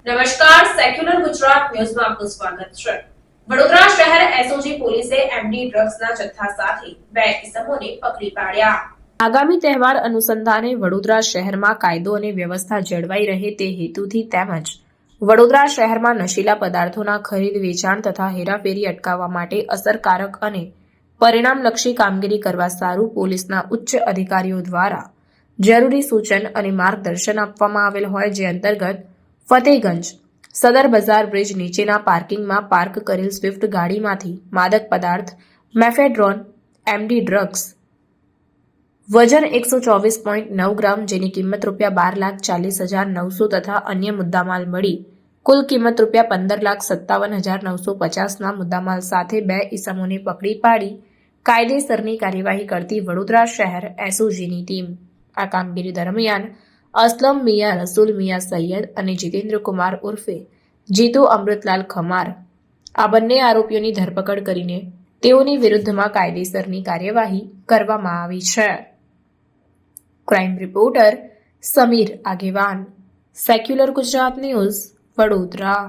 નમસ્કાર, સેક્યુલર ગુજરાત ન્યૂઝમાં આપનું સ્વાગત છે। વડોદરા શહેર એસઓજી પોલીસે એમડી ડ્રગ્સના જથ્થા સાથે બે ઇસમોને પકડી પાડ્યા। આગામી તહેવાર અનુસંધાને વડોદરા શહેરમાં કાયદો અને વ્યવસ્થા જળવાઈ રહે તે હેતુથી તેમજ વડોદરા શહેરમાં નશીલા પદાર્થોના ખરીદ વેચાણ તથા હેરાફેરી અટકાવવા માટે અસરકારક અને પરિણામલક્ષી કામગીરી કરવા સારું પોલીસના ઉચ્ચ અધિકારીઓ દ્વારા જરૂરી સૂચન અને માર્ગદર્શન આપવામાં આવેલ હોય, જે અંતર્ગત ફતેગંજ સદર બજાર બ્રિજ નીચેના પાર્કિંગમાં પાર્ક કરેલ સ્વિફ્ટ ગાડીમાંથી માદક પદાર્થ મેફેડ્રોન એમડી ડ્રગ્સ વજન 124.9 ગ્રામ, જેની કિંમત ₹12,40,900 તથા અન્ય મુદ્દામાલ મળી કુલ કિંમત ₹15,57,950ના મુદ્દામાલ સાથે બે ઇસમોને પકડી પાડી કાયદેસરની કાર્યવાહી કરતી વડોદરા શહેર એસઓજીની ટીમ આ કામગીરી દરમિયાન અસલમ મિયા રસૂલ મિયા સૈયદ અને જીતેન્દ્ર કુમાર ઉર્ફે જીતુ અમૃતલાલ ખમાર આ બંને આરોપીઓની ધરપકડ કરીને તેઓની વિરુદ્ધમાં કાયદેસરની કાર્યવાહી કરવામાં આવી છે। ક્રાઇમ રિપોર્ટર સમીર આગેવાન, સેક્યુલર ગુજરાત ન્યૂઝ, વડોદરા।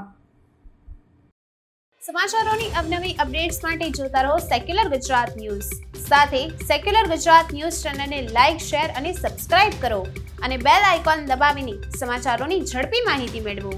સમાચારોની અવનવી અપડેટ્સ માટે જોતા રહો સેક્યુલર ગુજરાત ન્યૂઝ। સાથે સેક્યુલર ગુજરાત ન્યૂઝ ચેનલને લાઇક, શેર અને સબસ્ક્રાઇબ કરો અને બેલ આઇકોન દબાવીને સમાચારોની ઝડપી માહિતી મેળવો।